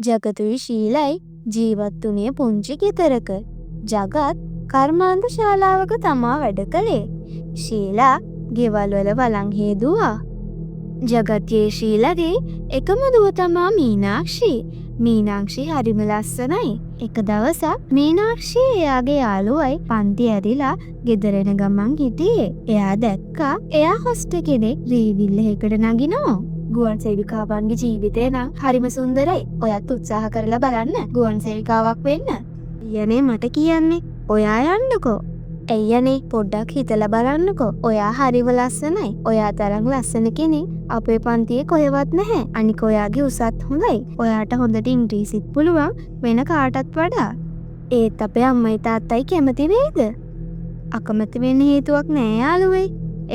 ජගතුයි ශීලයි ජීවත් වුණේ පුංචි ගෙදරක. ජගත් කර්මාන්ත ශාලාවක තමා වැඩ කළේ. ශීලා ගෙවල් වල වළං හේදුවා. ජගත්ගේ ශීලගේ එකම දුව තමා මීනාක්ෂි. මීනාක්ෂි හරිම ලස්සනයි. එක දවසක් මීනාක්ෂි එයාගේ යාළුවයි පන්ති ඇරිලා ගෙදර එන ගමන් හිටියේ. එයා දැක්කා එයා හොස්ටර් කෙනෙක් රීවිල් එකකට නගිනවා. ගුවන් සේවිකාවන්ගේ ජීවිතේ නම් හරිම සුන්දරයි. ඔයත් උත්සාහ කරලා බලන්න ගුවන් සේවිකාවක් වෙන්න. යනේ මට කියන්නේ. ඔයා යන්නකෝ. එයනේ පොඩ්ඩක් හිතලා බලන්නකෝ. ඔයා හරිම ලස්සනයි. ඔයා තරම් ලස්සන කෙනෙක් අපේ පන්තියේ කොහෙවත් නැහැ. අනික ඔයාගේ උසත් හොඳයි. ඔයාට හොඳට ඉංග්‍රීසිත් පුළුවන් වෙන කාටත් වඩා. ඒත් අපේ අම්මයි තාත්තයි කැමති වෙයිද? අකමැති වෙන්න හේතුවක් නෑ යාළුවේ.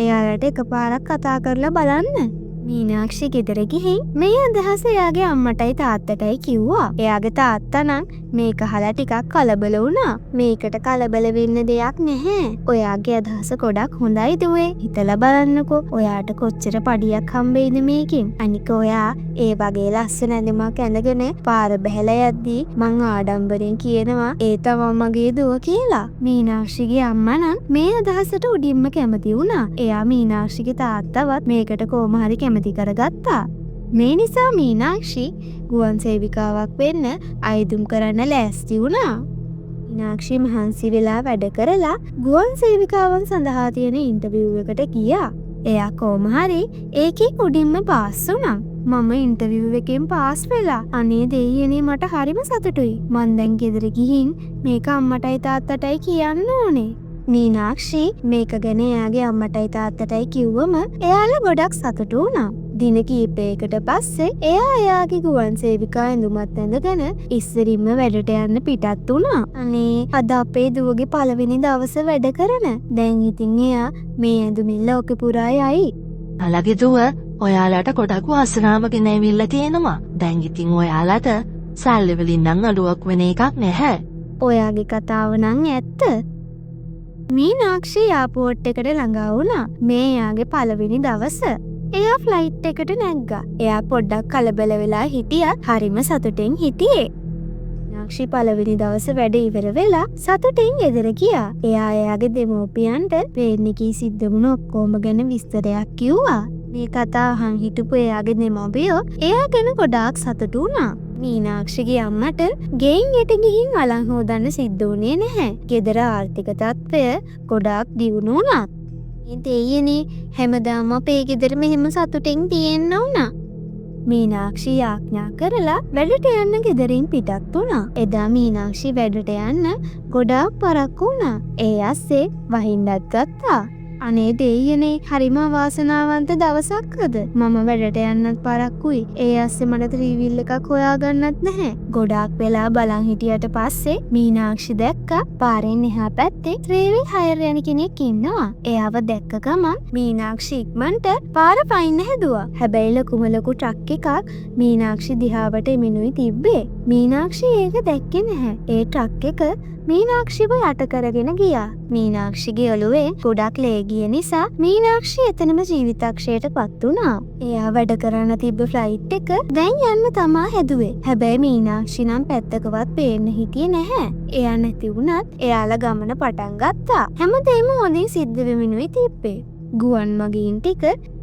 එයාලට එකපාරක් කතා කරලා බලන්න. මීනාක්ෂි ගෙදර ගිහින් මේ අදහස එයාගේ අම්මටයි තාත්තටයි කිව්වා. එයාගේ තාත්තා නම් මේක අහලා ටිකක් කලබල වුණා. මේකට කලබල වෙන්න දෙයක් නැහැ. ඔයාගේ අදහස ගොඩක් හොඳයි දුවේ. හිතලා බලන්නකෝ. ඔයාට කොච්චර පඩියක් හම්බෙයිද මේකෙන්. අනික ඔයා ඒ වගේ ලස්සන ඇඳුමක් ඇඳගෙන පාර බැහැලා යද්දී මං ආඩම්බරෙන් කියනවා ඒ තමයි මගේ දුව කියලා. මීනාක්ෂිගේ අම්මා නම් මේ අදහසට උඩින්ම කැමති වුණා. එයා මීනාක්ෂිගේ තාත්තවත් මේකට කොහොම හරි කැමති කරගත්තා. මේ නිසා මීනාක්ෂි ගුවන් සේවිකාවක් වෙන්න අයදුම් කරන්න ලෑස්ති වුණා. මීනාක්ෂි මහන්සි වෙලා වැඩ කරලා ගුවන් සේවිකාවන් සඳහා තියෙන ඉන්ටර්විව් එකට ගියා. එයා කොහොම හරි ඒකෙන් උඩින්ම පාස් වුණා. මම ඉන්ටර්විව් එකෙන් පාස් වෙලා. අනේ දෙයියනේ මට හරිම සතුටුයි. මං දැන් ගෙදර ගිහින් මේක අම්මටයි තාත්තටයි කියන්න ඕනේ. මීනාක්ෂි මේක ගැන එයාගේ අම්මටයි තාත්තටයි කිව්වම එයාලා ගොඩක් සතුටු වුණා. දින කීපයකට පස්සේ එයා එයාගේ ගුවන් සේවිකා ඇඳුමත් ඇඳගෙන ඉස්සරින්ම වැඩට යන්න පිටත් වුණා. අනේ අද අපේ දුවගේ පළවෙනි දවස වැඩ කරන. දැන් ඉතින් එයා මේ ඇඳුමින් ලෝකෙ පුරා යයි. අලගේ දුව ඔයාලට ගොඩක් වාසනාව ගෙන ඇවිල්ලා තියෙනවා. දැන් ඉතින් ඔයාලට සල්ලි වලින් නම් අඩුවක් වෙන එකක් නැහැ. ඔයාගේ කතාව නම් ඇත්ත. මීනාක්ෂි යාපෝට් එකට ළඟා වුණා. මේ එයාගේ පළවෙනි දවස. එයා ෆ්ලයිට් එකට නැග්ගා. එයා පොඩ්ඩක් කලබල වෙලා හිටියත් හරිම සතුටින් හිටියේ. මීනාක්ෂි පළවෙනි දවස වැඩ ඉවර වෙලා සතුටින් ගෙදර ගියා. එයා එයාගේ දෙමෝපියන්ට වේනිකී සිද්ධ වුණ ඔක්කොම ගැන විස්තරයක් කිව්වා. මේ කතාව අහන් හිටපු එයාගේ දෙමෝපියෝ එයා ගැන ගොඩාක් සතුටු වුණා. මීනාක්ෂිගේ අම්මට ගෙයින් යට ගිහින් වළං හොදන්න සිද්ධ වුණේ නැහැ. ගෙදර ආර්ථික තත්ත්වය ගොඩාක් දියුණු වුණා. මේ දෙයියනේ හැමදාම අපේ ගෙදර මෙහෙම සතුටින් තියෙන්න වුණා. මීනාක්ෂි යාඥා කරලා වැඩට යන්න ගෙදරින් පිටත් වුණා. එදා මීනාක්ෂි වැඩට යන්න ගොඩාක් පරක්කු වුණා. ඒ ඇස්සේ වහින්නත් ගත්තා. අනේ දෙයියනේ හරිම වාසනාවන්ත දවසක්ද. මම වැඩට යන්නත් පරක්කුයි. ඒ ඇස්සේ මට ත්‍රිවිල් එකක් හොයාගන්නත් නැහැ. ගොඩාක් වෙලා බලන් හිටියට පස්සේ මීනාක්ෂි දැක්කා පාරෙන් එහා පැත්තේ ත්‍රිවිල් හයර් යන කෙනෙක් ඉන්නවා. එයාව දැක්ක ගමන් මීනාක්ෂි ඉක්මනට පාර පයින්න හැදුවා. හැබැයි ලොකුම ලොකු ට්‍රක් එකක් මීනාක්ෂි දිහාවට එමිනුයි තිබ්බේ. මීනාක්ෂි ඒක දැක්කේ නැහැ. ඒ ට්‍රක් එක මීනාක්ෂිව යට කරගෙන ගියා. මීනාක්ෂිගේ ඔළුවේ ගොඩක් ලේ ගිය නිසා මීනාක්ෂි එතනම ජීවිතක්ෂයට පත් වුණා. එයා වැඩ කරන්න තිබ්බ ෆ්ලයිට් එක දැන් යන්න තමා හැදුවේ. හැබැයි මීනාක්ෂි නම් පැත්තකවත් පේන්න හිටියේ නැහැ. එයා නැති වුණත් එයාලා ගමන පටන් ගත්තා. හැමදේම හොඳින් සිද්ධ වෙමිනුයි තිබ්බේ. ගුවන් මගීන් ටික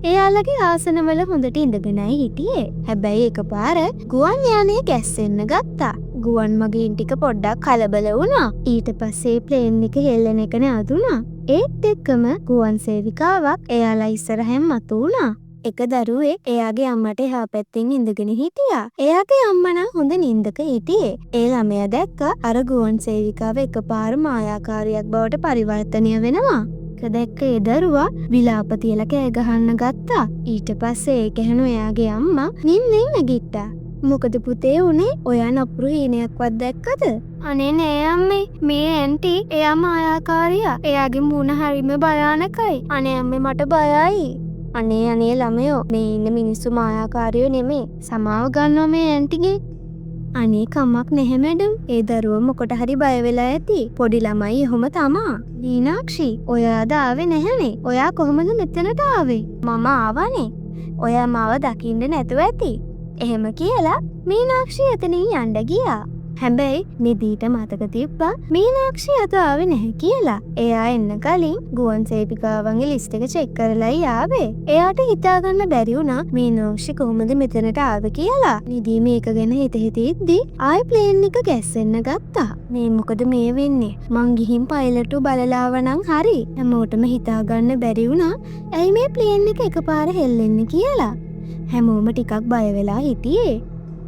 එයාලගේ ආසනවල හොඳට ඉඳගෙනයි හිටියේ. හැබැයි එකපාර ගුවන් යානය ගැස්සෙන්න ගත්තා. ගුවන් මගීන් ටික පොඩ්ඩක් කලබල වුණා. ඊට පස්සේ ප්ලේන් එක හෙල්ලෙන එක නවතුණා. ඒත් එක්කම ගුවන් සේවිකාවක් එයාලා ඉස්සරහින් මතු වුණා. එක දරුවෙක් එයාගේ අම්මට එහා පැත්තෙන් ඉඳගෙන හිටියා. එයාගේ අම්මා නම් හොඳ නින්දක හිටියේ. ඒ ළමයා දැක්ක අර ගුවන් සේවිකාව එකපාර මායාකාරියක් බවට පරිවර්තනය වෙනවා. දැක්ක ඒ දරුවා විලාප තියලා කෑ ගහන්න ගත්තා. ඊට පස්සේ ඒක ඇහුණු එයාගේ අම්මා නිින්නෙන් නැගිට්ටා. මොකද පුතේ උනේ? ඔයා නපුරු හීනයක්වත් දැක්කද? අනේ නෑ අම්මේ. මේ ඇන්ටි එයා මායාකාරියා. එයාගේ මූණ හරිම භයානකයි. අනේ අම්මේ මට බයයි. අනේ ළමයෝ මේ ඉන්න මිනිස්සු මායාකාරියෝ නෙමේ. සමාව ගන්නවා මේ ඇන්ටිගේ. අනේ කමක් නැහැ මැඩම්. ඒ දරුවා මොකට හරි බය වෙලා ඇති. පොඩි ළමයි එහෙම තමා. මීනාක්ෂි ඔයාද ආවේ නැහනේ. ඔයා කොහොමද මෙතනට ආවේ? මම ආවනේ. ඔයා මාව දකින්න නැතුව ඇති. එහෙම කියලා මීනාක්ෂි එතනින් යන්න ගියා. හැබැයි නිදීට මතක තිබ්බා මීනාක්ෂි අද ආවේ නැහැ කියලා. එයා එන්න කලින් ගුවන් සේවිකාවන්ගේ ලිස්ට් එක චෙක් කරලායි ආවේ. එයාට හිතාගන්න බැරි වුණා මීනාක්ෂි කොහොමද මෙතනට ආවේ කියලා. නිදී මේක ගැන හිත හිතෙද්දි ආයෙ ප්ලේන් එක ගැස්සෙන්න ගත්තා. මේ මොකද මේ වෙන්නේ? මං ගිහින් පයිලට් බලලාව නම් හරි. හැමෝටම හිතාගන්න බැරි වුණා ඇයි මේ ප්ලේන් එක එකපාර හෙල්ලෙන්නේ කියලා. හැමෝම ටිකක් බය වෙලා හිටියේ.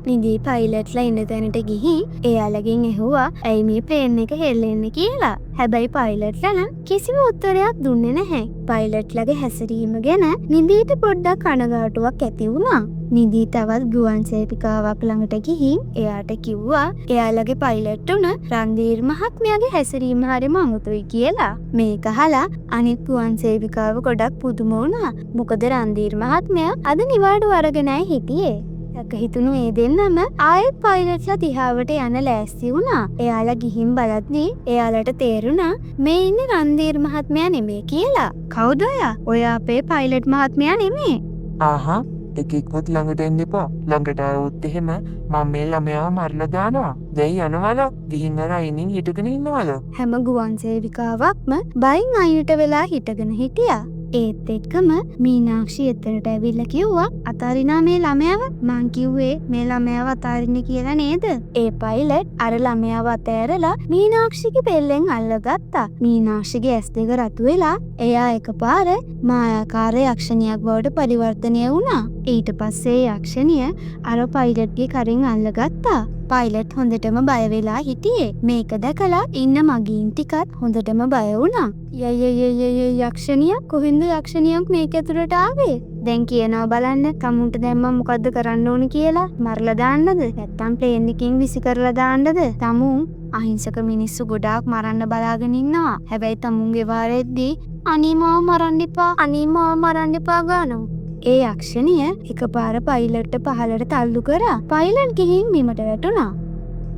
නිදී පයිලට්ලා ඉන්න තැනට ගිහින් එයාලගෙන් ඇහුවා ඇයි මේ ප්ලේන් එක හෙල්ලෙන්නේ කියලා. හැබැයි පයිලට්ලා නම් කිසිම උත්තරයක් දුන්නේ නැහැ. පයිලට්ලාගේ හැසිරීම ගැන නිදීට පොඩ්ඩක් කනගාටුවක් ඇති වුණා. නිදී තවත් ගුවන් සේවිකාවක් ළඟට ගිහින් එයාට කිව්වා එයාලගේ පයිලට් උන රන්දීර් මහත්මයාගේ හැසිරීම හරිම අමුතුයි කියලා. මේක අහලා අනිත් ගුවන් සේවිකාව ගොඩක් පුදුම වුණා. මොකද රන්දීර් මහත්මයා අද නිවාඩු අරගෙනයි හිටියේ. හිතුණු ඒ දෙන්නම ආයෙත් පයිලට්ලා දිහාවට යන ලෑස්ති වුණා. එයාලා ගිහින් බලද්දී එයාලට තේරුණා මේ ඉන්නේ රන්දීර් මහත්මයා නෙමෙයි කියලා. කවුද ඔයා? ඔයා අපේ පයිලට් මහත්මයා නෙමෙයි. ආහා එකෙක්වත් ළඟට එන්න එපා. ළඟට ආවොත් එහෙම මම මේ ළමයාව මරලා දානවා. දැන් යනවද? ගිහින් අර අයිනින් හිටගෙන ඉන්නවද? හැම ගුවන් සේවිකාවක්ම බයින් අයිනට වෙලා හිටගෙන හිටියා. ඒත් එක්කම මීනාක්ෂි එතනට ඇවිල්ලා කිව්වා අතාරිනා මේ ළමයාව. මං කිව්වේ මේ ළමයාව අතාරින්න කියලා නේද? ඒ පයිලට් අර ළමයාව අතෑරලා මීනාක්ෂිගේ බෙල්ලෙන් අල්ලගත්තා. මීනාක්ෂිගේ ඇස් දෙක රතු වෙලා එයා එකපාර මායාකාර යක්ෂණියක් බවට පරිවර්තනය වුණා. ඊට පස්සේ යක්ෂණිය අර පයිලට්ගේ කරින් අල්ලගත්තා. පයිලට් හොඳටම බය වෙලා හිටියේ. මේක දැකලා ඉන්න මගීන් ටිකත් හොඳටම බය වුණා. යක්ෂණිය කොහෙන්ද යක්ෂණියක් මේක ඇතුළට ආවේ? දැන් කියනවා බලන්න තමුන්ට දැන් මම මොකද්ද කරන්න ඕනි කියලා. මරලා දාන්නද? නැත්තම් ප්ලේන් එකකින් විසි කරලා දාන්නද? තමුන් අහිංසක මිනිස්සු ගොඩාක් මරන්න බලාගෙන ඉන්නවා. හැබැයි තමුන්ගේ වාරෙද්දී අනේ මාව මරන්න එපා, අනේ මාව මරන්න එපා ගානවා. ඒ යක්ෂණිය එකපාර පයිලට්ට පහලට තල්ලු කරා. පයිලට් ගිහින් බිමට වැටුණා.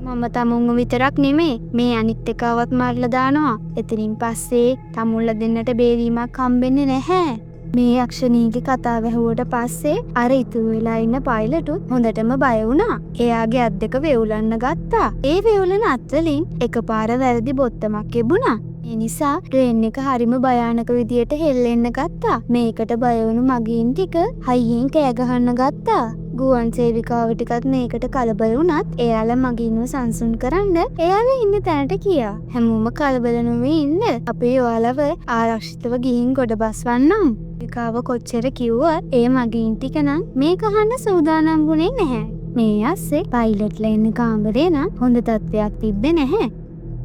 මම තමුන්ව විතරක් නෙමේ මේ අනිත් එකවත් මරලා දානවා. එතනින් පස්සේ තමුන්ල දෙන්නට බේරීමක් හම්බෙන්නේ නැහැ. මේ යක්ෂණීගේ කතාව ඇහුවට පස්සේ අර ඉතුරු වෙලා ඉන්න පයිලටුත් හොඳටම බය වුණා. එයාගේ අත් දෙක වෙවුලන්න ගත්තා. ඒ වෙවුලන අත් වලින් එකපාර වැරදි බොත්තමක් එබුණා. ඒ නිසා ට්‍රේන් එක හරිම භයානක විදියට හෙල්ලෙන්න ගත්තා. මේකට බය වුණු මගීන් ටික හයියෙන් කෑ ගහන්න ගත්තා. ගුවන් සේවිකාව ටිකත් මේකට කලබල වුණත් එයාලා මගින්ව සංසුන් කරන්න එයාලා ඉන්න තැනට ගියා. හැමෝම කලබල නොවී ඉන්න. අපි ඔයාලව ආරක්ෂිතව ගිහින් ගොඩ බස්වන්නම්. විකාව කොච්චර කිව්වත් ඒ මගීන් ටික නම් මේක අහන්න සූදානම් වුණේ නැහැ. මේ ඇස්සේ පයිලට්ලා ඉන්න කාමරේ නම් හොඳ තත්ත්වයක් තිබ්බේ නැහැ.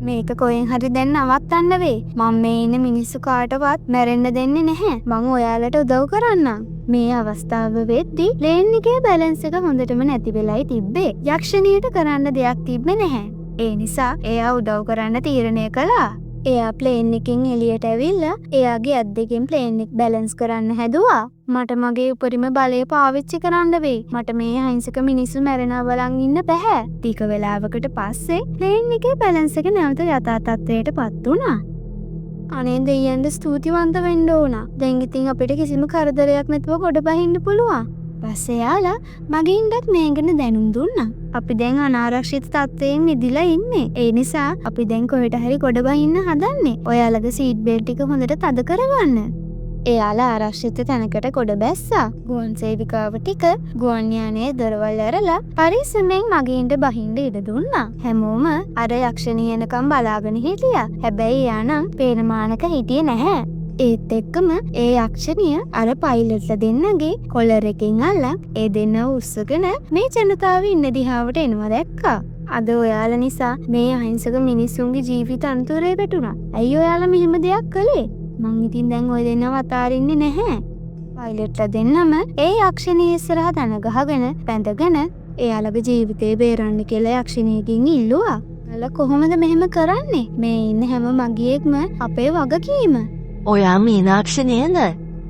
මේක කොහෙන් හරි දැන් නවත්තන්න වෙයි. මම මේ ඉන්න මිනිස්සු කාටවත් මැරෙන්න දෙන්නේ නැහැ. මම ඔයාලට උදව් කරන්නම්. මේ අවස්ථාව වෙද්දී ප්ලේන් එකේ බැලන්ස් එක හොඳටම නැති වෙලයි තිබ්බේ. යක්ෂණියට කරන්න දෙයක් තිබ්බේ නැහැ. ඒ නිසා එයා උදව් කරන්න තීරණය කළා. එයා ප්ලේන් එකෙන් එළියට ඇවිල්ලා එයාගේ අත් දෙකෙන් ප්ලේන් එක බැලන්ස් කරන්න හැදුවා. මට මගේ උපරිම බලය පාවිච්චි කරන්න වෙයි. මට මේ අහිංසක මිනිස්සු මැරෙනවා බලන් ඉන්න බෑ. ටික වෙලාවකට පස්සේ ප්ලේන් එකේ බැලන්ස් එක නැවත යථා තත්ත්වයටපත් වුණා. අනේ දෙයියන්ට ස්තුතිවන්ත වෙන්න ඕන. දැන් ඉතින් අපිට කිසිම කරදරයක් නැතුව ගොඩ බහින්න පුළුවන්. පස්සේ යාලා මගින්වත් මේ ගැන දැනුම් දුන්නා. අපි දැන් අනාරක්ෂිත තත්ත්වයෙන් මිදලා ඉන්නේ. ඒ නිසා අපි දැන් කොහෙට හරි ගොඩ බහින්න හදන්නේ. ඔයාලගේ සීට් බෙල්ට් ටික හොඳට තද කරගන්න. එයාලා ආරක්ෂිත තැනකට ගොඩ බැස්සා. ගුවන් සේවිකාව ටික ගුවන් යානයේ දොරවල් ඇරලා පරිස්සමෙන් මගින්ට බහින්න ඉඩ දුන්නා. හැමෝම අර යක්ෂණිය එනකම් බලාගෙන හිටියා. හැබැයි එයා නම් පේන මානක හිටියේ නැහැ. ඒත් එක්කම ඒ යක්ෂණිය අර පයිලට්ලා දෙන්නගේ කොලර් එකෙන් අල්ලන් ඒ දෙන්න උස්සගෙන මේ ජනතාව ඉන්න දිහාවට එනවා දැක්කා. අද ඔයාලා නිසා මේ අහිංසක මිනිස්සුන්ගේ ජීවිත අන්තරේ වැටුණා. ඇයි ඔයාලා මෙහෙම දෙයක් කළේ? මං ඉතින් දැන් ඔය දෙන්නව අතාරින්නේ නැහැ. පයිලට්ලා දෙන්නම ඒ යක්ෂණිය ඉස්සරහා දන ගහගෙන පැඳගෙන එයාලගේ ජීවිතේ බේරන්න කියලා යක්ෂණියකින් ඉල්ලුවා. ඔයාලා කොහොමද මෙහෙම කරන්නේ? මේ ඉන්න හැම මගියෙක්ම අපේ වගකීම. ඔයා මීනාක්ෂි නේද?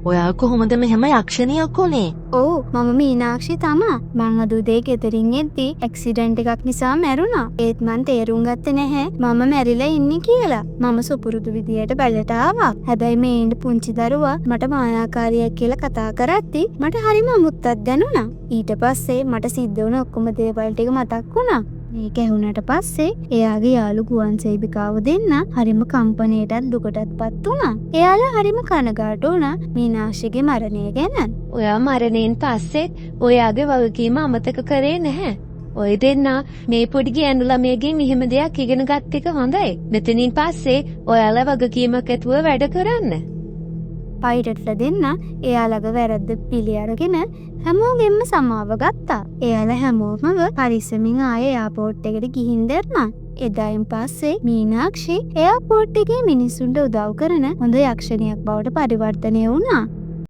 ඔයා කොහොමද මෙහෙම යක්ෂණියක් උනේ? ඕ මම මීනාක්ෂි තමා. මං අද උදේ ගෙදරින් එද්දි ඇක්සිඩන්ට් එකක් නිසා මැරුණා. ඒත් මං තේරුම් ගත්තේ නැහැ මම මැරිලා ඉන්නේ කියලා. මම සුපුරුදු විදියට බැලට ආවා. හැබැයි මේ ඉන්න පුංචි දරුවා මට මායාකාරියක් කියලා කතා කරද්දි මට හරිම අමුත්තක් දැනුණා. ඊට පස්සේ මට සිද්ධ වුණ ඔක්කොම දේවල් ටික මතක් වුණා. මේක ඇහුණට පස්සේ එයාගේ යාළු ගුවන් සේවිකාව දෙන්න හරිම කම්පණයටත් දුකටත් පත් වුණා. එයාලා හරිම කනගාටු වුණා මීනාක්ෂිගේ මරණය ගැන. ඔයා මරණයෙන් පස්සෙත් ඔයාගේ වගකීම අමතක කරේ නැහැ. ඔය දෙන්නා මේ පොඩි ගෑනු ළමයගෙන් එහෙම දෙයක් ඉගෙන ගත්ත එක හොඳයි. මෙතනින් පස්සේ ඔයාලා වගකීමක් ඇතුව වැඩ කරන්න. පයිරට්ලා දෙන්න එයාලගේ වැරද්ද පිළි අරගෙන හැමෝගෙන්ම සමාව ගත්තා. එයාලා හැමෝම පරිස්සමින් ආයේ එයාපෝට් එකට ගිහින් දැම්මා. එදායින් පස්සේ මීනාක්ෂි එයාපෝට් එකේ මිනිස්සුන්ට උදව් කරන හොඳ යක්ෂණියක් බවට පරිවර්තනය වුණා.